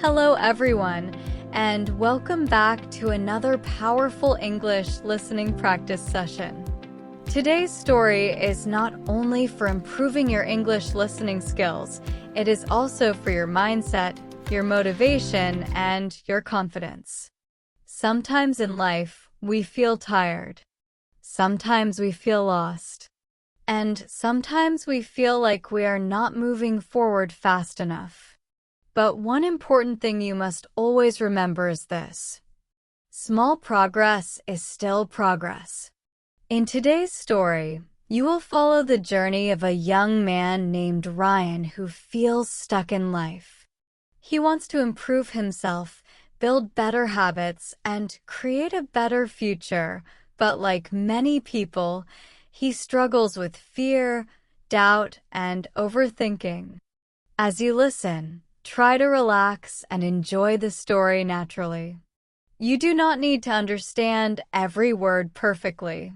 Hello everyone, and welcome back to another powerful English listening practice session. Today's story is not only for improving your English listening skills, it is also for your mindset, your motivation, and your confidence. Sometimes in life, we feel tired. Sometimes we feel lost. And sometimes we feel like we are not moving forward fast enough. But one important thing you must always remember is this: small progress is still progress. In today's story, you will follow the journey of a young man named Ryan who feels stuck in life. He wants to improve himself, build better habits, and create a better future, but like many people, he struggles with fear, doubt, and overthinking. As you listen, try to relax and enjoy the story naturally. You do not need to understand every word perfectly.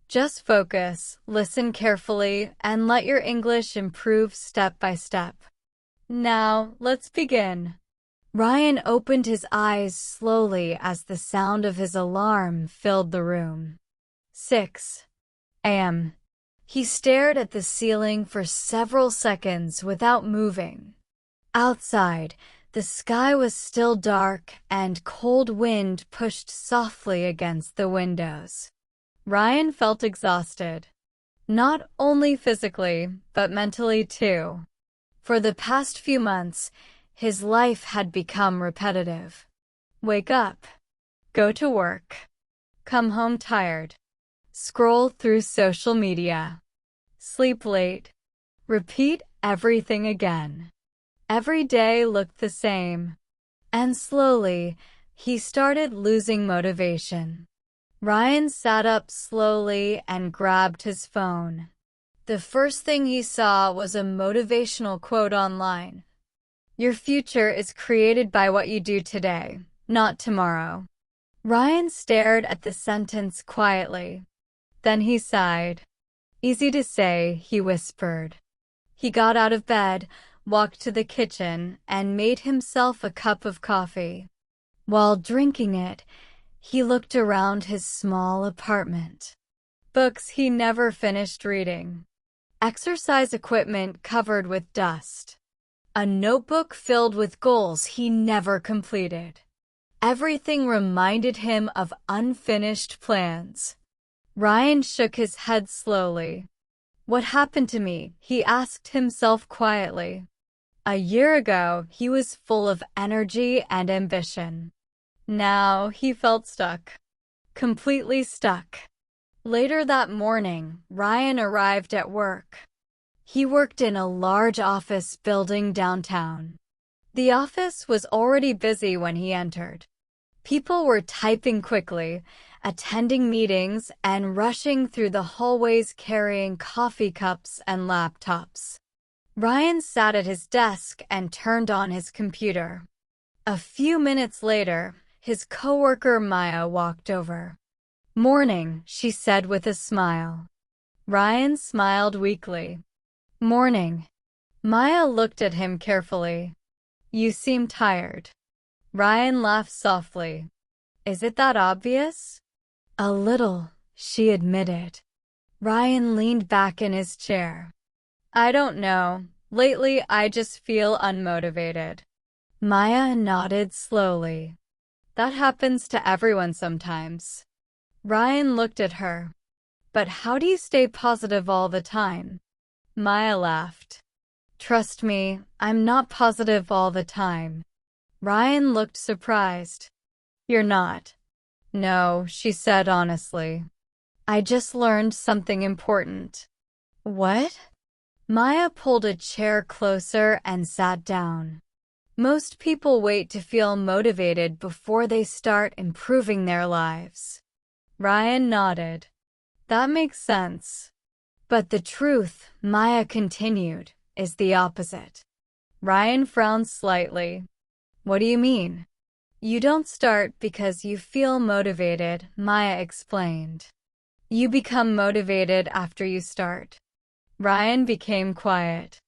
Just focus, listen carefully, and let your English improve step by step. Now, let's begin. Ryan opened his eyes slowly as the sound of his alarm filled the room. 6 a.m. He stared at the ceiling for several seconds without moving. Outside, the sky was still dark and cold wind pushed softly against the windows. Ryan felt exhausted. Not only physically, but mentally too. For the past few months, his life had become repetitive. Wake up. Go to work. Come home tired. Scroll through social media. Sleep late. Repeat everything again. Every day looked the same. And slowly, he started losing motivation. Ryan sat up slowly and grabbed his phone. The first thing he saw was a motivational quote online. "Your future is created by what you do today, not tomorrow." Ryan stared at the sentence quietly. Then he sighed. "Easy to say," he whispered. He got out of bed, walked to the kitchen, and made himself a cup of coffee. While drinking it, he looked around his small apartment. Books he never finished reading. Exercise equipment covered with dust. A notebook filled with goals he never completed. Everything reminded him of unfinished plans. Ryan shook his head slowly. "What happened to me?" he asked himself quietly. A year ago, he was full of energy and ambition. Now he felt stuck. Completely stuck. Later that morning, Ryan arrived at work. He worked in a large office building downtown. The office was already busy when he entered. People were typing quickly, attending meetings, and rushing through the hallways carrying coffee cups and laptops. Ryan sat at his desk and turned on his computer. A few minutes later, his coworker Maya walked over. "Morning," she said with a smile. Ryan smiled weakly. "Morning." Maya looked at him carefully. "You seem tired." Ryan laughed softly. "Is it that obvious?" "A little," she admitted. Ryan leaned back in his chair. "I don't know. Lately, I just feel unmotivated." Maya nodded slowly. "That happens to everyone sometimes." Ryan looked at her. "But how do you stay positive all the time?" Maya laughed. "Trust me, I'm not positive all the time." Ryan looked surprised. "You're not?" "No," she said honestly. "I just learned something important." "What?" Maya pulled a chair closer and sat down. Most people wait to feel motivated before they start improving their lives. Ryan nodded. "That makes sense." "But the truth," Maya continued, "is the opposite." Ryan frowned slightly. "What do you mean?" "You don't start because you feel motivated," Maya explained. "You become motivated after you start." Ryan became quiet.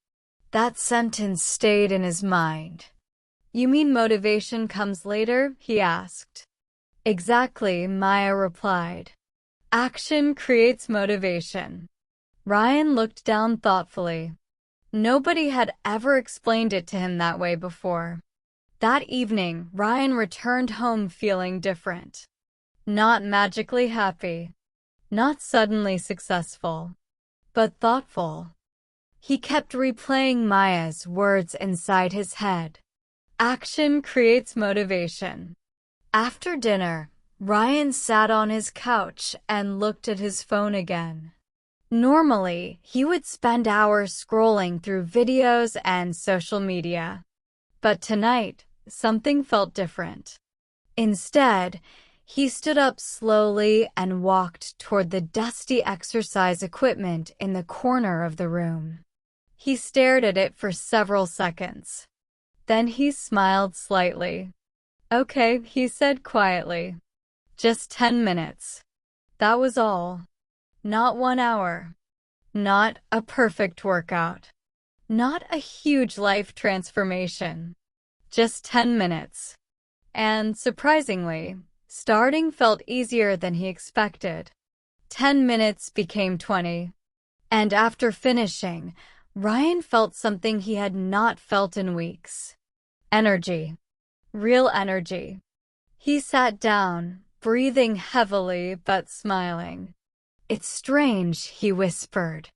That sentence stayed in his mind. You mean motivation comes later? He asked. Exactly, Maya replied. Action creates motivation. Ryan looked down thoughtfully. Nobody had ever explained it to him that way before. That evening, Ryan returned home feeling different. Not magically happy, not suddenly successful, but thoughtful. He kept replaying Maya's words inside his head. Action creates motivation. After dinner, Ryan sat on his couch and looked at his phone again. Normally, he would spend hours scrolling through videos and social media. But tonight, something felt different. Instead, he stood up slowly and walked toward the dusty exercise equipment in the corner of the room. He stared at it for several seconds. Then he smiled slightly. Okay, he said quietly. Just 10 minutes. That was all. Not 1 hour. Not a perfect workout. Not a huge life transformation. Just 10 minutes. And surprisingly, starting felt easier than he expected. 10 minutes became 20. And after finishing, Ryan felt something he had not felt in weeks. Energy. Real energy. He sat down, breathing heavily but smiling. It's strange, he whispered.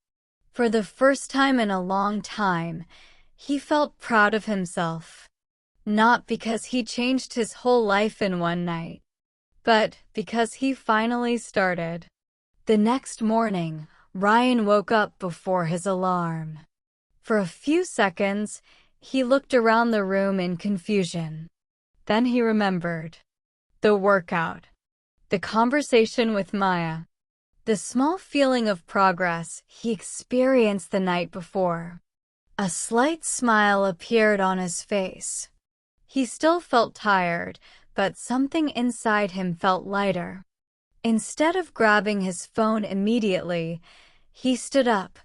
For the first time in a long time, he felt proud of himself. Not because he changed his whole life in one night, but because he finally started. The next morning, Ryan woke up before his alarm. For a few seconds, he looked around the room in confusion. Then he remembered. The workout. The conversation with Maya. The small feeling of progress he experienced the night before. A slight smile appeared on his face. He still felt tired, but something inside him felt lighter. Instead of grabbing his phone immediately, he stood up,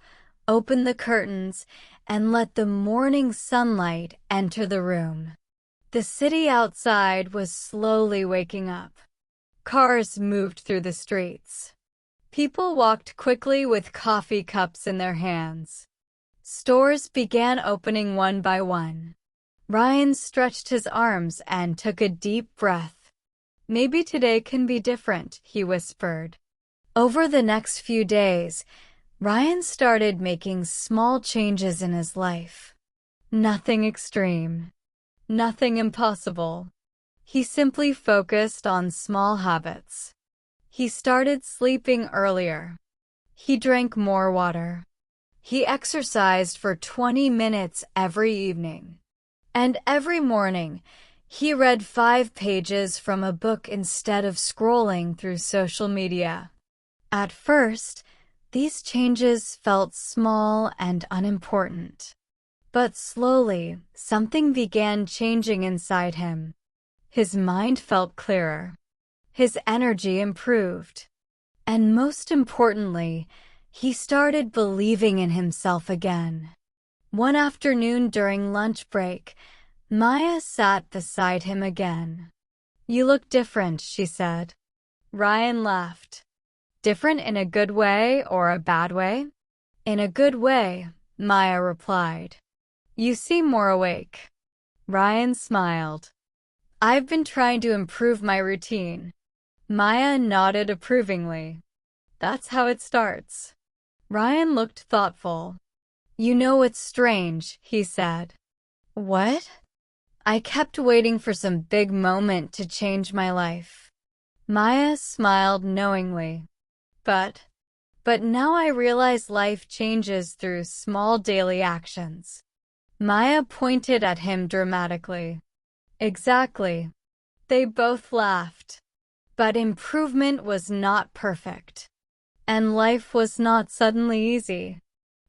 opened the curtains, and let the morning sunlight enter the room. The city outside was slowly waking up. Cars moved through the streets. People walked quickly with coffee cups in their hands. Stores began opening one by one. Ryan stretched his arms and took a deep breath. Maybe today can be different, he whispered. Over the next few days, Ryan started making small changes in his life. Nothing extreme. Nothing impossible. He simply focused on small habits. He started sleeping earlier. He drank more water. He exercised for 20 minutes every evening. And every morning, he read 5 pages from a book instead of scrolling through social media. At first, these changes felt small and unimportant. But slowly, something began changing inside him. His mind felt clearer. His energy improved. And most importantly, he started believing in himself again. One afternoon during lunch break, Maya sat beside him again. You look different, she said. Ryan laughed. Different in a good way or a bad way? In a good way, Maya replied. You seem more awake. Ryan smiled. I've been trying to improve my routine. Maya nodded approvingly. That's how it starts. Ryan looked thoughtful. You know what's strange, he said. What? I kept waiting for some big moment to change my life. Maya smiled knowingly. But now I realize life changes through small daily actions. Maya pointed at him dramatically. Exactly. They both laughed. But improvement was not perfect. And life was not suddenly easy.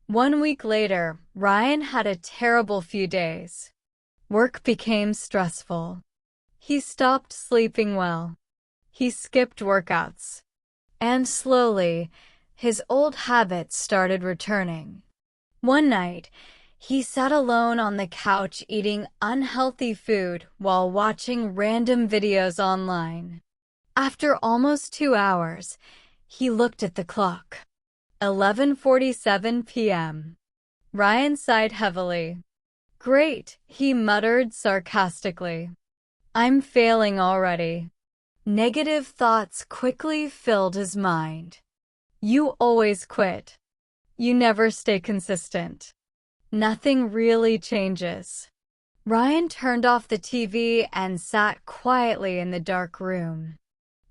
1 week later, Ryan had a terrible few days. Work became stressful. He stopped sleeping well. He skipped workouts. And slowly, his old habits started returning. One night, He sat alone on the couch eating unhealthy food while watching random videos online. After almost 2 hours, he looked at the clock. 11:47 p.m. Ryan sighed heavily. "Great," he muttered sarcastically. "I'm failing already." Negative thoughts quickly filled his mind. You always quit. You never stay consistent. Nothing really changes. Ryan turned off the TV and sat quietly in the dark room.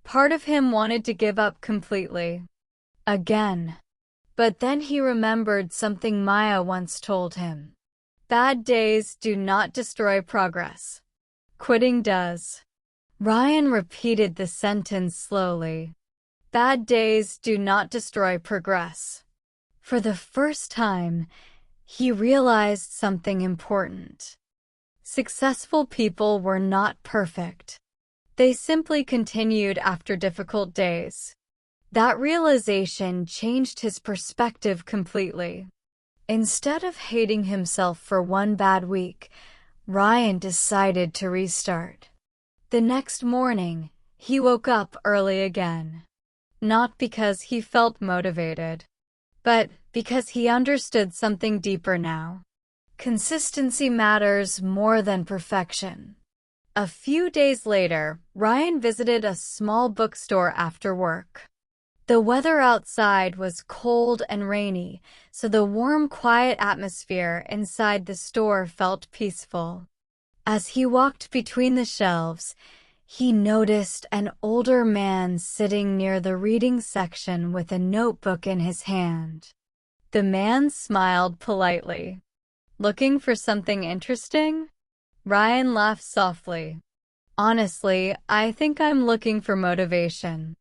Part of him wanted to give up completely. Again. But then he remembered something Maya once told him. Bad days do not destroy progress. Quitting does. Ryan repeated the sentence slowly. Bad days do not destroy progress. For the first time, he realized something important. Successful people were not perfect. They simply continued after difficult days. That realization changed his perspective completely. Instead of hating himself for one bad week, Ryan decided to restart. The next morning, he woke up early again. Not because he felt motivated, but because he understood something deeper now. Consistency matters more than perfection. A few days later, Ryan visited a small bookstore after work. The weather outside was cold and rainy, so the warm, quiet atmosphere inside the store felt peaceful. As he walked between the shelves, he noticed an older man sitting near the reading section with a notebook in his hand. The man smiled politely. "Looking for something interesting?" Ryan laughed softly. "Honestly, I think I'm looking for motivation."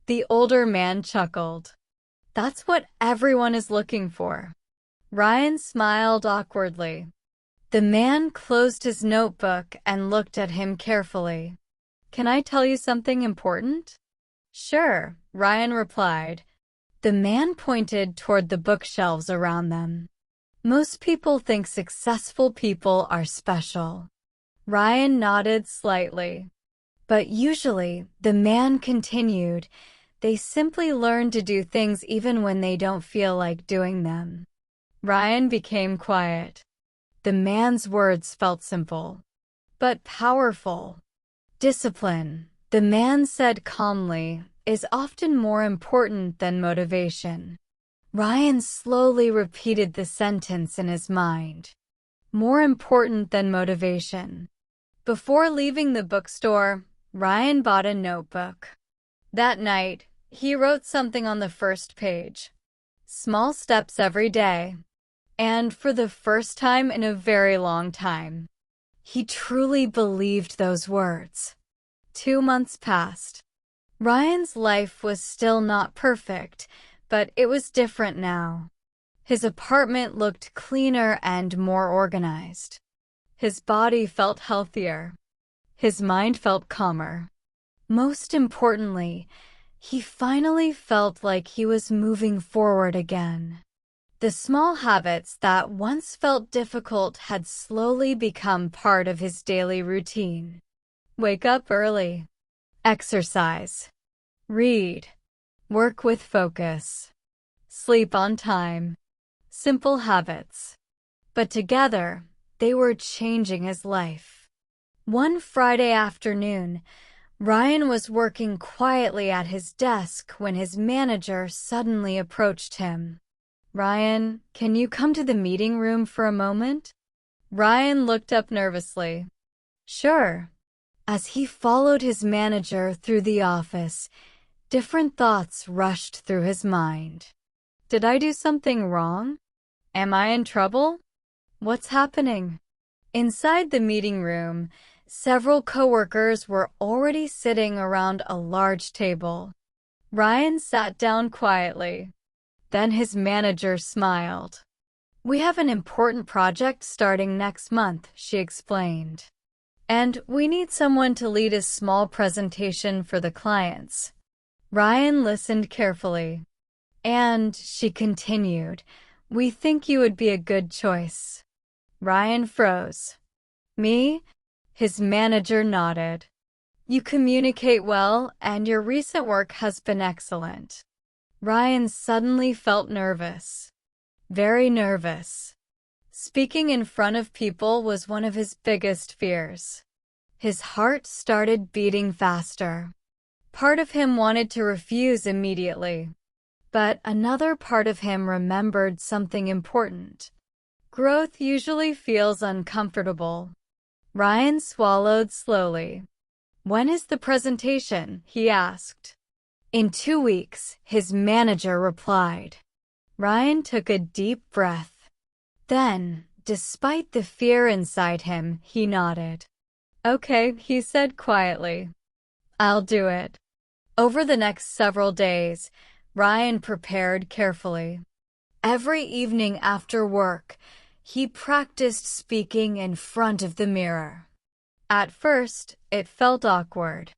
The older man chuckled. "That's what everyone is looking for." Ryan smiled awkwardly. The man closed his notebook and looked at him carefully. "Can I tell you something important?" "Sure," Ryan replied. The man pointed toward the bookshelves around them. "Most people think successful people are special." Ryan nodded slightly. "But usually," the man continued, "they simply learn to do things even when they don't feel like doing them." Ryan became quiet. The man's words felt simple, but powerful. "Discipline," the man said calmly, "is often more important than motivation." Ryan slowly repeated the sentence in his mind. More important than motivation. Before leaving the bookstore, Ryan bought a notebook. That night, he wrote something on the first page. Small steps every day. And for the first time in a very long time, he truly believed those words. 2 months passed. Ryan's life was still not perfect, but it was different now. His apartment looked cleaner and more organized. His body felt healthier. His mind felt calmer. Most importantly, he finally felt like he was moving forward again. The small habits that once felt difficult had slowly become part of his daily routine. Wake up early. Exercise. Read. Work with focus. Sleep on time. Simple habits. But together, they were changing his life. One Friday afternoon, Ryan was working quietly at his desk when his manager suddenly approached him. "Ryan, can you come to the meeting room for a moment?" Ryan looked up nervously. "Sure." As he followed his manager through the office, different thoughts rushed through his mind. Did I do something wrong? Am I in trouble? What's happening? Inside the meeting room, several coworkers were already sitting around a large table. Ryan sat down quietly. Then his manager smiled. "We have an important project starting next month," she explained. "And we need someone to lead a small presentation for the clients." Ryan listened carefully. "And," she continued, "we think you would be a good choice." Ryan froze. Me? His manager nodded. You communicate well, and your recent work has been excellent. Ryan suddenly felt nervous. Very nervous. Speaking in front of people was one of his biggest fears. His heart started beating faster. Part of him wanted to refuse immediately. But another part of him remembered something important. Growth usually feels uncomfortable. Ryan swallowed slowly. When is the presentation? He asked. In 2 weeks, his manager replied. Ryan took a deep breath. Then, despite the fear inside him, he nodded. Okay, he said quietly. I'll do it. Over the next several days, Ryan prepared carefully. Every evening after work, he practiced speaking in front of the mirror. At first, it felt awkward.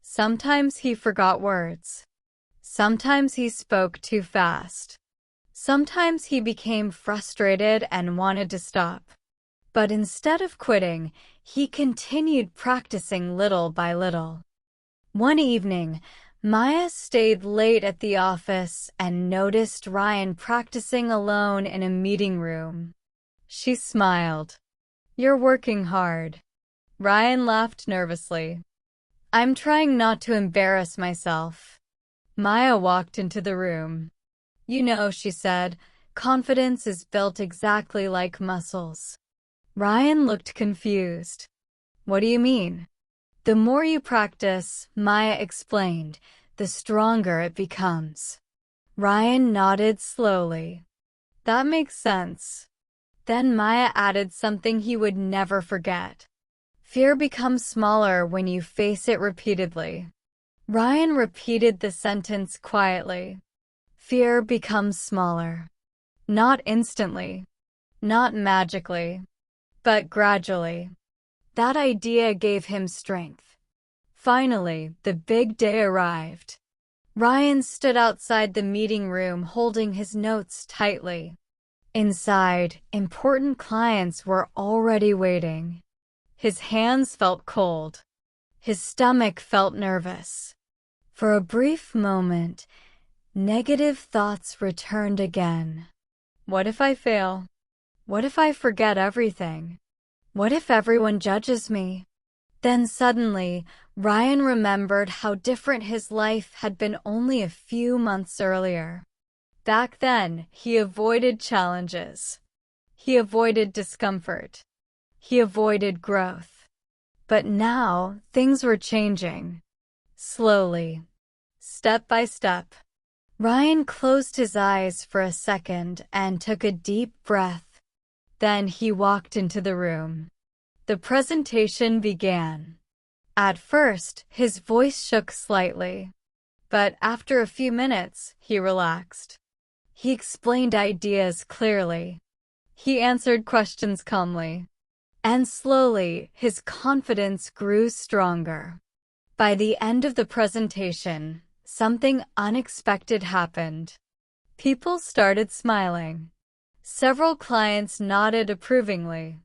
Sometimes he forgot words. Sometimes he spoke too fast. Sometimes he became frustrated and wanted to stop. But instead of quitting, he continued practicing little by little. One evening, Maya stayed late at the office and noticed Ryan practicing alone in a meeting room. She smiled. You're working hard. Ryan laughed nervously. I'm trying not to embarrass myself. Maya walked into the room. You know, she said, confidence is built exactly like muscles. Ryan looked confused. What do you mean? The more you practice, Maya explained, the stronger it becomes. Ryan nodded slowly. That makes sense. Then Maya added something he would never forget. Fear becomes smaller when you face it repeatedly. Ryan repeated the sentence quietly. Fear becomes smaller. Not instantly. Not magically. But gradually. That idea gave him strength. Finally, the big day arrived. Ryan stood outside the meeting room holding his notes tightly. Inside, important clients were already waiting. His hands felt cold. His stomach felt nervous. For a brief moment, negative thoughts returned again. What if I fail? What if I forget everything? What if everyone judges me? Then suddenly, Ryan remembered how different his life had been only a few months earlier. Back then, he avoided challenges. He avoided discomfort. He avoided growth. But now, things were changing. Slowly. Step by step. Ryan closed his eyes for a second and took a deep breath. Then he walked into the room. The presentation began. At first, his voice shook slightly. But after a few minutes, he relaxed. He explained ideas clearly. He answered questions calmly. And slowly, his confidence grew stronger. By the end of the presentation, something unexpected happened. People started smiling. Several clients nodded approvingly.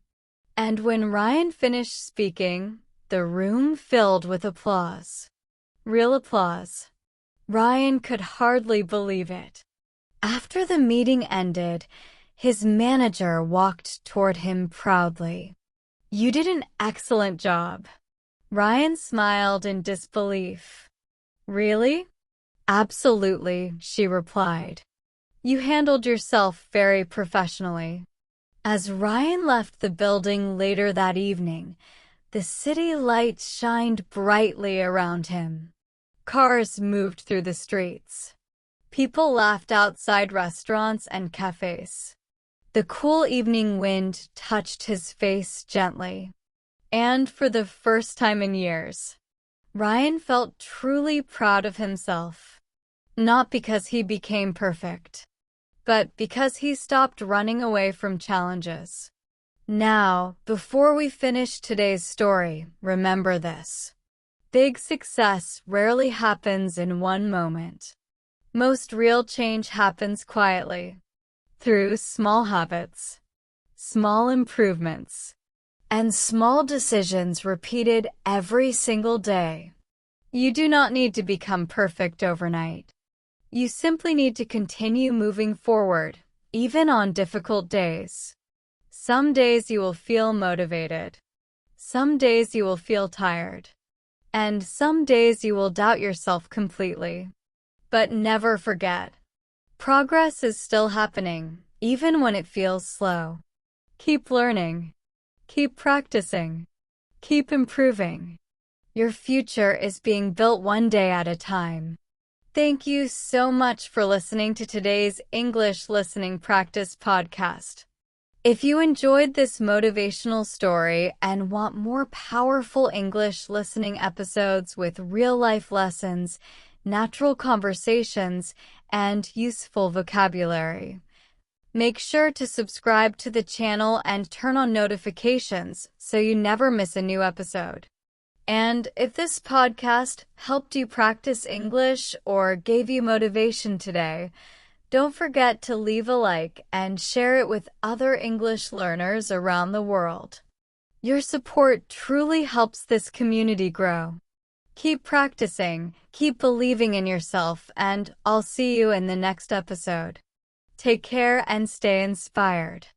And when Ryan finished speaking, the room filled with applause. Real applause. Ryan could hardly believe it. After the meeting ended, his manager walked toward him proudly. You did an excellent job. Ryan smiled in disbelief. Really? Absolutely, she replied. You handled yourself very professionally. As Ryan left the building later that evening, the city lights shined brightly around him. Cars moved through the streets. People laughed outside restaurants and cafes. The cool evening wind touched his face gently. And for the first time in years, Ryan felt truly proud of himself. Not because he became perfect, but because he stopped running away from challenges. Now, before we finish today's story, remember this. Big success rarely happens in one moment. Most real change happens quietly, through small habits, small improvements, and small decisions repeated every single day. You do not need to become perfect overnight. You simply need to continue moving forward, even on difficult days. Some days you will feel motivated. Some days you will feel tired. And some days you will doubt yourself completely. But never forget, progress is still happening, even when it feels slow. Keep learning. Keep practicing. Keep improving. Your future is being built one day at a time. Thank you so much for listening to today's English Listening Practice podcast. If you enjoyed this motivational story and want more powerful English listening episodes with real-life lessons, natural conversations, and useful vocabulary, make sure to subscribe to the channel and turn on notifications so you never miss a new episode. And if this podcast helped you practice English or gave you motivation today, don't forget to leave a like and share it with other English learners around the world. Your support truly helps this community grow. Keep practicing, keep believing in yourself, and I'll see you in the next episode. Take care and stay inspired.